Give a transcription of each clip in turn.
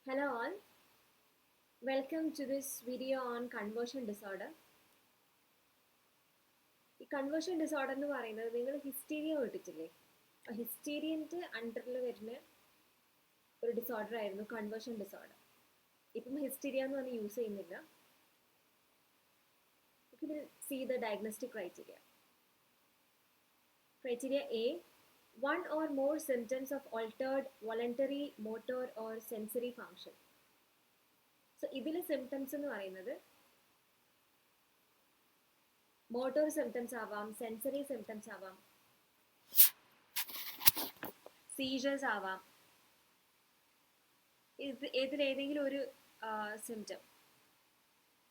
Hello all, welcome to this video on conversion disorder. ഈ conversion disorder എന്ന് പറയുന്നത് നിങ്ങൾ ഹിസ്റ്റീരിയ കേട്ടിട്ടില്ലേ? ഹിസ്റ്റീരിയൻ്റെ അണ്ടറിൽ വരുന്ന ഒരു ഡിസോർഡർ ആയിരുന്നു കൺവേർഷൻ ഡിസോർഡർ. ഇപ്പം ഹിസ്റ്റീരിയ എന്ന് പറഞ്ഞ് യൂസ് ചെയ്യുന്നില്ല. We will see the diagnostic criteria. Criteria A, one or more symptoms of altered voluntary, motor or sensory function. So ഇതിലെ സിംറ്റംസ് എന്ന് പറയുന്നത് മോട്ടോർ സിംറ്റംസ് ആവാം, സെൻസറി സിംറ്റംസ് ആവാം, സീജേഴ്സ് ആവാം. ഇതിലേതെങ്കിലും ഒരു സിംറ്റം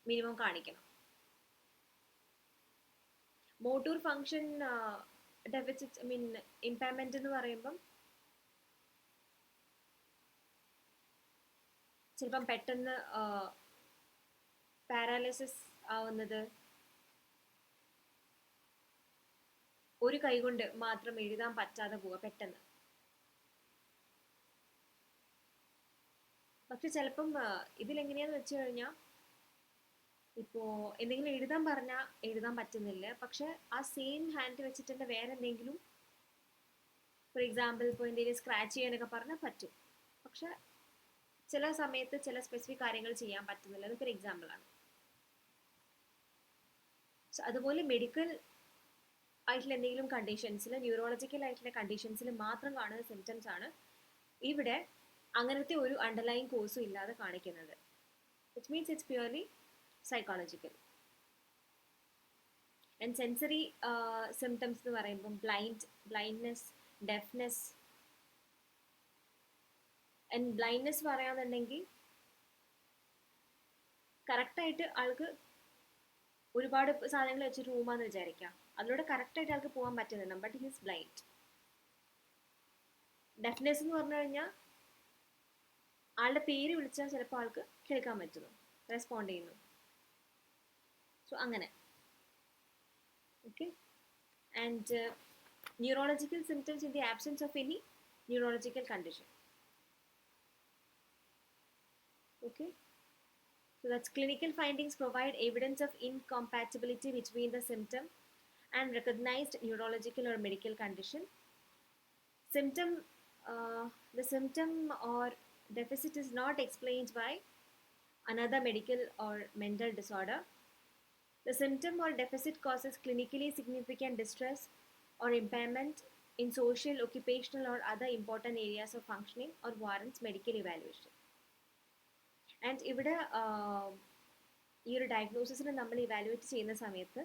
മിനിമം കാണിക്കണം. മോട്ടോർ ഫങ്ഷൻ ഡെഫിസിറ്റ് ഇമ്പയർമെന്റ് എന്ന് പറയുമ്പം ചിലപ്പം പെട്ടെന്ന് പാരാലിസിസ് ആവുന്നത്, ഒരു കൈ കൊണ്ട് മാത്രം എഴുതാൻ പറ്റാതെ പോവുക പെട്ടെന്ന്. പക്ഷെ ചിലപ്പം ഇതിലെങ്ങനെയാന്ന് വെച്ച് കഴിഞ്ഞാൽ ഇപ്പോൾ എന്തെങ്കിലും എഴുതാൻ പറഞ്ഞാൽ എഴുതാൻ പറ്റുന്നില്ല, പക്ഷെ ആ സെയിം ഹാൻഡ് വെച്ചിട്ട് തന്നെ വേറെ എന്തെങ്കിലും, ഫോർ എക്സാമ്പിൾ ഇപ്പോൾ എന്തെങ്കിലും സ്ക്രാച്ച് ചെയ്യാനൊക്കെ പറഞ്ഞാൽ പറ്റും, പക്ഷെ ചില സമയത്ത് ചില സ്പെസിഫിക് കാര്യങ്ങൾ ചെയ്യാൻ പറ്റുന്നില്ല. അതൊക്കെ ഒരു എക്സാമ്പിളാണ്. സോ അതുപോലെ മെഡിക്കൽ ആയിട്ടുള്ള എന്തെങ്കിലും കണ്ടീഷൻസിൽ, ന്യൂറോളജിക്കൽ ആയിട്ടുള്ള കണ്ടീഷൻസിൽ മാത്രം കാണുന്ന സിംറ്റംസ് ആണ് ഇവിടെ അങ്ങനത്തെ ഒരു അണ്ടർലൈൻ കോഴ്സും ഇല്ലാതെ കാണിക്കുന്നത്. Which means it's purely psychological. And sensory symptoms എന്ന് പറയുമ്പം ബ്ലൈൻഡ്നെസ്, ഡെഫ്നെസ്. ആൻഡ് ബ്ലൈൻഡ്നെസ് പറയാന്നുണ്ടെങ്കിൽ കറക്റ്റായിട്ട് ആൾക്ക് ഒരുപാട് സാധനങ്ങൾ വെച്ച് റൂമാന്ന് വിചാരിക്കാം, അതിലൂടെ കറക്റ്റായിട്ട് ആൾക്ക് പോകാൻ പറ്റുന്നുണ്ട്, but he is blind. Deafness എന്ന് പറഞ്ഞു കഴിഞ്ഞാൽ ആളുടെ പേര് വിളിച്ചാൽ ചിലപ്പോൾ ആൾക്ക് കേൾക്കാൻ പറ്റുന്നു, റെസ്പോണ്ട് ചെയ്യുന്നു. സോ അങ്ങനെ. Okay. And neurological symptoms in the absence of any neurological condition. Okay. So that's clinical findings provide evidence of incompatibility between the symptom and recognized neurological or medical condition. The symptom or deficit is not explained by another medical or mental disorder. The symptom or deficit causes clinically significant distress or impairment in social, occupational or other important areas of functioning or warrants medical evaluation. And ഇവിടെ ഈ ഒരു ഡയഗ്നോസിസിനെ നമ്മൾ evaluate ചെയ്യുന്ന സമയത്ത്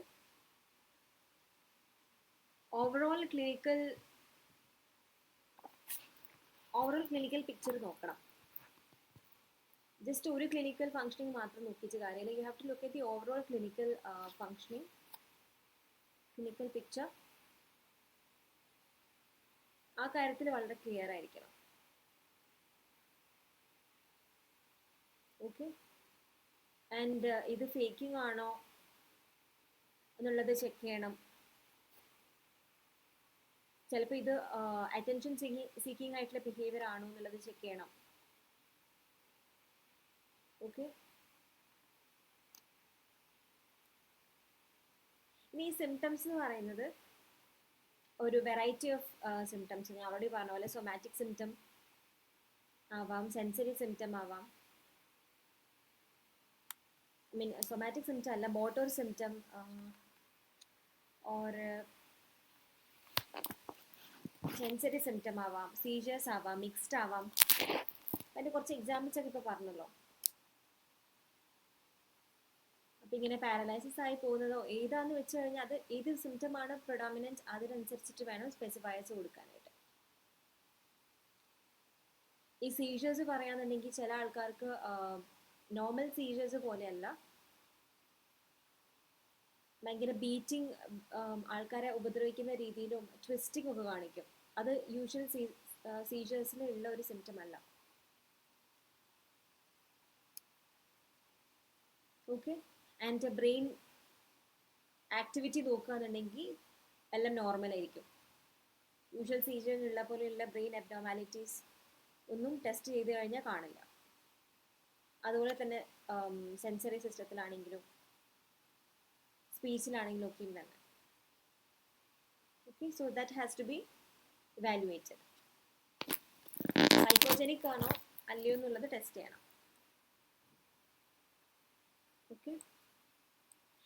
overall clinical picture നോക്കണം. Just ഒരു clinical functioning മാത്രം നോക്കിയിട്ട് കാര്യമില്ല. You have to look at the overall clinical functioning, clinical picture. ആ കാര്യത്തിൽ വളരെ ക്ലിയർ ആയിരിക്കണം. ഓക്കെ. ആൻഡ് ഇത് ഫേക്കിംഗ് ആണോ എന്നുള്ളത് ചെക്ക് ചെയ്യണം. ചിലപ്പോൾ ഇത് അറ്റൻഷൻ സീക്കിംഗ് ആയിട്ടുള്ള ബിഹേവിയർ ആണോ എന്നുള്ളത് ചെക്ക് ചെയ്യണം. ഓക്കെ. ഇനി ഈ സിംറ്റംസ് എന്ന് പറയുന്നത് ഒരു വെറൈറ്റി ഓഫ് സിംറ്റംസ്, ഞാൻ ഓൾറെഡി പറഞ്ഞ പോലെ സൊമാറ്റിക് സിംറ്റം ആവാം, സെൻസറി സിംറ്റം ആവാം. somatic symptom അല്ല, motor symptom or sensory symptom ആവാം, സീജേഴ്സ് ആവാം, മിക്സ്ഡ് ആവാം. അതിൻ്റെ കുറച്ച് എക്സാമ്പിൾസ് ഒക്കെ ഇപ്പോൾ പറഞ്ഞല്ലോ. അപ്പം ഇങ്ങനെ പാരലൈസിസ് ആയി പോകുന്നതോ ഏതാന്ന് വെച്ച് കഴിഞ്ഞാൽ അത് ഏത് സിംറ്റം ആണ് പ്രൊഡോമിനൻറ്റ് അതിനനുസരിച്ചിട്ട് വേണം സ്പെസിഫയേഴ്സ് കൊടുക്കാനായിട്ട്. ഈ സീജേഴ്സ് പറയാന്നുണ്ടെങ്കിൽ ചില ആൾക്കാർക്ക് നോർമൽ സീജേഴ്സ് പോലെയല്ല, ഭയങ്കര ബീറ്റിംഗ്, ആൾക്കാരെ ഉപദ്രവിക്കുന്ന രീതിയിലും ട്വിസ്റ്റിംഗ് ഒക്കെ കാണിക്കും. അത് യൂഷ്വൽ സീജേഴ്സിൽ ഉള്ള ഒരു സിംറ്റം അല്ല. ഓക്കെ. ആൻഡ് ബ്രെയിൻ ആക്ടിവിറ്റി നോക്കുകയാണെന്നുണ്ടെങ്കിൽ എല്ലാം നോർമൽ ആയിരിക്കും. യൂഷ്വൽ സീജറിനുള്ള പോലെയുള്ള ബ്രെയിൻ അബ്നോർമാലിറ്റീസ് ഒന്നും ടെസ്റ്റ് ചെയ്ത് കഴിഞ്ഞാൽ കാണില്ല. അതുപോലെ തന്നെ സെൻസറി സിസ്റ്റത്തിലാണെങ്കിലും സ്പീച്ചിലാണെങ്കിലും ഒക്കെ ഉണ്ടെന്ന്. Okay, so that has to be evaluated. Psychogenic ആണോ അല്ലയോ എന്നുള്ളത് ടെസ്റ്റ് ചെയ്യണം. Okay,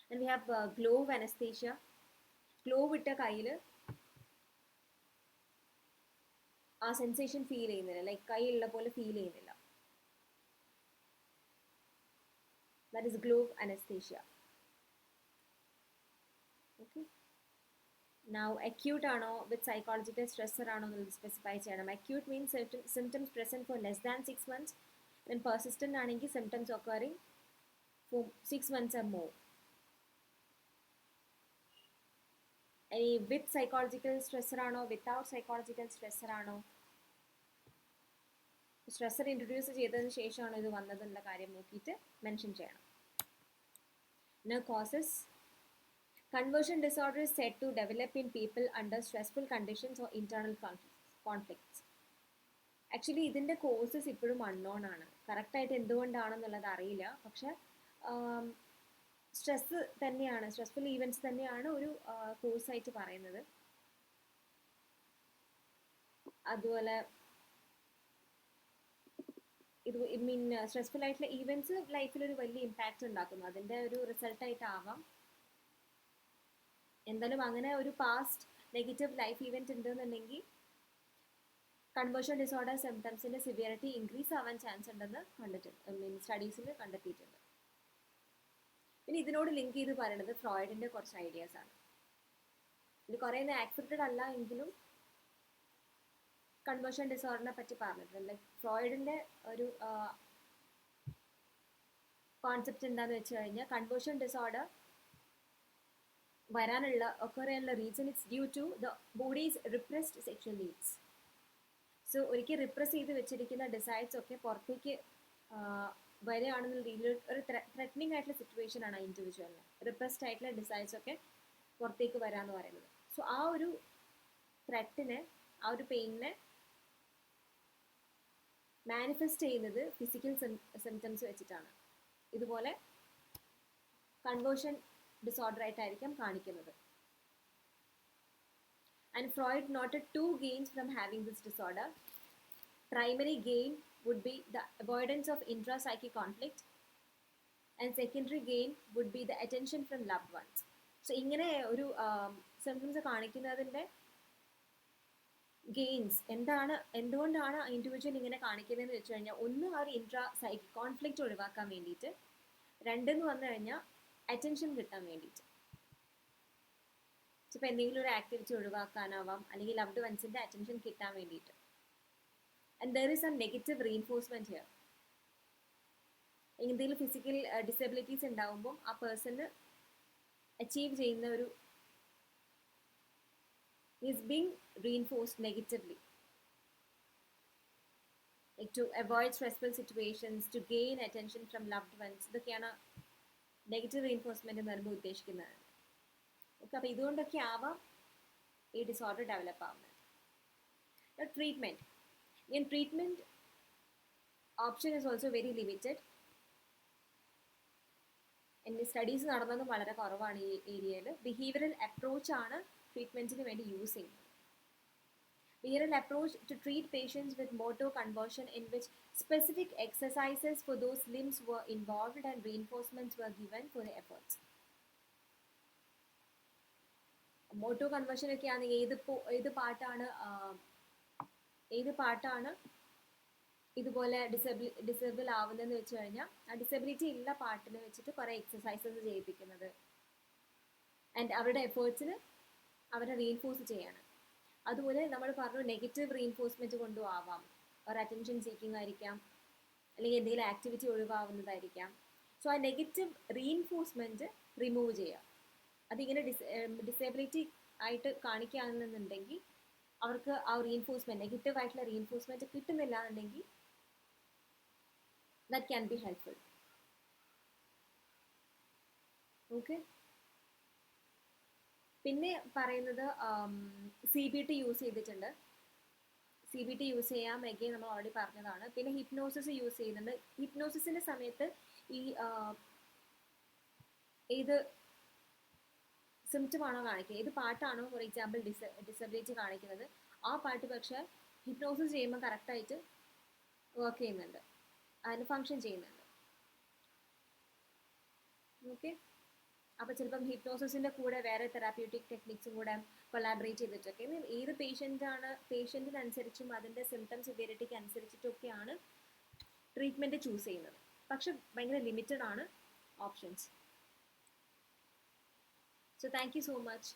and we have glove anaesthesia. Glove ഇട്ട കയ്യിൽ ആ സെൻസേഷൻ ഫീൽ ചെയ്യുന്നില്ല, ലൈക്ക് കൈയുള്ള പോലെ ഫീൽ ചെയ്യുന്നില്ല. That is glove anaesthesia. Okay, now acute ആണോ വിത്ത് സൈക്കോളജിക്കൽ സ്ട്രെസ്സർ ആണോ എന്നുള്ളത് സ്പെസിഫൈ ചെയ്യണം. acute means symptoms present for less than 6 months. then persistent ആണെങ്കിൽ symptoms occurring for 6 months or more. ഇനി വിത്ത് സൈക്കോളജിക്കൽ സ്ട്രെസ്സർ ആണോ വിത്തൗട്ട് സൈക്കോളജിക്കൽ സ്ട്രെസ്സർ ആണോ, stressor introduce ചെയ്തതിന് ശേഷമാണോ ഇത് വന്നതെന്നുള്ള കാര്യം നോക്കിയിട്ട് മെൻഷൻ ചെയ്യണം. now causes. Conversion disorder is said to develop in people under stressful conditions or internal conflicts. Actually ഇതിൻ്റെ causes ഇപ്പോഴും അൺനോൺ ആണ്. കറക്റ്റായിട്ട് എന്തുകൊണ്ടാണെന്നുള്ളത് അറിയില്ല. പക്ഷെ സ്ട്രെസ്സ് തന്നെയാണ്, സ്ട്രെസ്ഫുൾ ഈവൻറ്റ്സ് തന്നെയാണ് ഒരു കോസായിട്ട് പറയുന്നത്. അതുപോലെ ഇത് സ്ട്രെസ്ഫുൾ ആയിട്ടുള്ള ഈവൻറ്റ്സ് ലൈഫിൽ ഒരു വലിയ ഇമ്പാക്റ്റ് ഉണ്ടാക്കുന്നു. അതിൻ്റെ ഒരു റിസൾട്ടായിട്ടാവാം. എന്തായാലും അങ്ങനെ ഒരു പാസ്റ്റ് നെഗറ്റീവ് ലൈഫ് ഇവൻറ്റ് ഉണ്ടെന്നുണ്ടെങ്കിൽ കൺവേർഷൻ ഡിസോർഡർ സിംറ്റംസിൻ്റെ സിവിയറിറ്റി ഇൻക്രീസ് ആവാൻ ചാൻസ് ഉണ്ടെന്ന് കണ്ടിട്ടുണ്ട്, സ്റ്റഡീസിൽ കണ്ടെത്തിയിട്ടുണ്ട്. പിന്നെ ഇതിനോട് ലിങ്ക് ചെയ്ത് പറയുന്നത് ഫ്രോയിഡിൻ്റെ കുറച്ച് ഐഡിയാസ് ആണ്. ഇത് കുറേ ആക്സെപ്റ്റഡ് അല്ല എങ്കിലും കൺവേർഷൻ ഡിസോർഡറിനെ പറ്റി പറഞ്ഞിട്ടുണ്ട്. ലൈക്ക് ഫ്രോയിഡിൻ്റെ ഒരു കോൺസെപ്റ്റ് എന്താണെന്ന് വെച്ച് കഴിഞ്ഞാൽ കൺവേർഷൻ ഡിസോർഡർ വരാനുള്ള ഒക്കറിയാനുള്ള reason it's due to the body's repressed sexual needs. So ഒരിക്കൽ റിപ്രസ് ചെയ്ത് വെച്ചിരിക്കുന്ന ഡിസൈഡ്സ് ഒക്കെ പുറത്തേക്ക് വരികയാണെന്നുള്ള രീതിയിൽ ഒരു ത്രെറ്റനിങ് ആയിട്ടുള്ള സിറ്റുവേഷൻ ആണ് ആ ഇൻഡിവിജ്വലിന്. റിപ്രസ്ഡ് ആയിട്ടുള്ള ഡിസൈഡ്സ് ഒക്കെ പുറത്തേക്ക് വരാമെന്ന് പറയുന്നത്. സോ ആ ഒരു ത്രെറ്റിനെ, ആ ഒരു പെയിനിനെ മാനിഫെസ്റ്റ് ചെയ്യുന്നത് ഫിസിക്കൽ സിംറ്റംസ് വെച്ചിട്ടാണ്. ഇതുപോലെ കൺവേർഷൻ ഡിസോർഡർ ആയിട്ടായിരിക്കാം കാണിക്കുന്നത്. And Freud noted two gains from having this disorder. Primary gain would be the avoidance of intra-psychic conflict, and secondary gain would be the attention from loved ones. So ഇങ്ങനെ ഒരു symptoms കാണിക്കുന്നതിൻ്റെ gains എന്തുകൊണ്ടാണ് individual ഇങ്ങനെ കാണിക്കുന്നതെന്ന് വെച്ച് കഴിഞ്ഞാൽ, ഒന്ന് ആ ഒരു intra-psychic conflict ഒഴിവാക്കാൻ വേണ്ടിയിട്ട്, രണ്ടെന്ന് വന്നു കഴിഞ്ഞാൽ അറ്റൻഷൻ കിട്ടാൻ വേണ്ടിയിട്ട്. ഇപ്പോൾ എന്തെങ്കിലും ഒരു ആക്ടിവിറ്റി ഒഴിവാക്കാനാവാം, അല്ലെങ്കിൽ ലവ്ഡ് വൺസിൻ്റെ അറ്റൻഷൻ കിട്ടാൻ വേണ്ടിയിട്ട്. And there is some negative reinforcement here. എന്തെങ്കിലും ഫിസിക്കൽ ഡിസബിലിറ്റീസ് ഉണ്ടാകുമ്പം ആ പേഴ്സണ് അച്ചീവ് ചെയ്യുന്ന ഒരു is being reinforced negatively. Like to avoid stressful situations, to gain attention from loved ones, ഇതൊക്കെയാണ് നെഗറ്റീവ് റീഇൻഫോഴ്സ്മെൻറ്റ് എന്ന് പറയുമ്പോൾ ഉദ്ദേശിക്കുന്നത്. ഓക്കെ, അപ്പോൾ ഇതുകൊണ്ടൊക്കെ ആവാം ഈ ഡിസോർഡർ ഡെവലപ്പ് ആവുന്നത്. Treatment, treatment option is also very limited. എൻ്റെ സ്റ്റഡീസ് നടന്നതും വളരെ കുറവാണ് ഈ ഏരിയയിൽ. ബിഹേവിയറൽ അപ്രോച്ചാണ് ട്രീറ്റ്മെൻറ്റിന് വേണ്ടി യൂസ് ചെയ്യുന്നത്. Behavioral approach to treat patients with motor conversion, in which specific exercises for those limbs were involved and reinforcements were given for the efforts. Motor conversion ഒക്കെയാണ് ഏത് പാർട്ടാണ് ഇതുപോലെ ഡിസേബിൾ ആവുന്നതെന്ന് വെച്ച് കഴിഞ്ഞാൽ, ആ ഡിസബിലിറ്റി ഉള്ള പാർട്ടിനെ വെച്ചിട്ട് കുറേ എക്സസൈസസ് ചെയ്യിപ്പിക്കുന്നത് ആൻഡ് അവരുടെ എഫേർട്സിന് അവരെ റീഇൻഫോഴ്സ് ചെയ്യാണ്. അതുപോലെ നമ്മൾ പറഞ്ഞു നെഗറ്റീവ് റീഇൻഫോഴ്സ്മെൻറ്റ് കൊണ്ടും ആവാം. ഒരു അറ്റൻഷൻ സീക്കിംഗ് ആയിരിക്കാം, അല്ലെങ്കിൽ എന്തെങ്കിലും ആക്ടിവിറ്റി ഒഴിവാവുന്നതായിരിക്കാം. സോ ആ നെഗറ്റീവ് റീഇൻഫോഴ്സ്മെൻറ്റ് റിമൂവ് ചെയ്യുക. അതിങ്ങനെ ഡിസേബിലിറ്റി ആയിട്ട് കാണിക്കുകയാണെന്നുണ്ടെങ്കിൽ അവർക്ക് ആ റീഇൻഫോഴ്സ്മെൻറ്റ്, നെഗറ്റീവ് ആയിട്ടുള്ള റീഇൻഫോഴ്സ്മെൻറ്റ് കിട്ടുന്നില്ല എന്നുണ്ടെങ്കിൽ that can be helpful. Okay, പിന്നെ പറയുന്നത് CBT യൂസ് ചെയ്തിട്ടുണ്ട്. CBT യൂസ് ചെയ്യാം, എഗെയിൻ നമ്മൾ ഓൾറെഡി പറഞ്ഞതാണ്. പിന്നെ ഹിപ്നോസിസ് യൂസ് ചെയ്യുന്നുണ്ട്. ഹിപ്നോസിസിൻ്റെ സമയത്ത് ഈ ഏത് സിംറ്റം ആണോ കാണിക്കുന്നത്, ഏത് പാട്ടാണോ ഫോർ എക്സാമ്പിൾ ഡിസബിലിറ്റി കാണിക്കുന്നത്, ആ പാട്ട് പക്ഷേ ഹിപ്നോസിസ് ചെയ്യുമ്പോൾ കറക്റ്റായിട്ട് വർക്ക് ചെയ്യുന്നുണ്ട്, അതിന് ഫങ്ഷൻ ചെയ്യുന്നുണ്ട്. ഓക്കെ, അപ്പോൾ ചിലപ്പം ഹിപ്നോസിസിൻ്റെ കൂടെ വേറെ തെറാപ്യൂട്ടിക് ടെക്നിക്സും കൂടെ കൊളാബറേറ്റ് ചെയ്തിട്ടൊക്കെ, ഏത് പേഷ്യൻറ്റിനനുസരിച്ചും അതിൻ്റെ സിംറ്റം സിവിയറിറ്റിക്ക് അനുസരിച്ചിട്ടൊക്കെയാണ് ട്രീറ്റ്മെൻറ്റ് ചൂസ് ചെയ്യുന്നത്. പക്ഷെ ഭയങ്കര ലിമിറ്റഡ് ആണ് options. So thank you so much.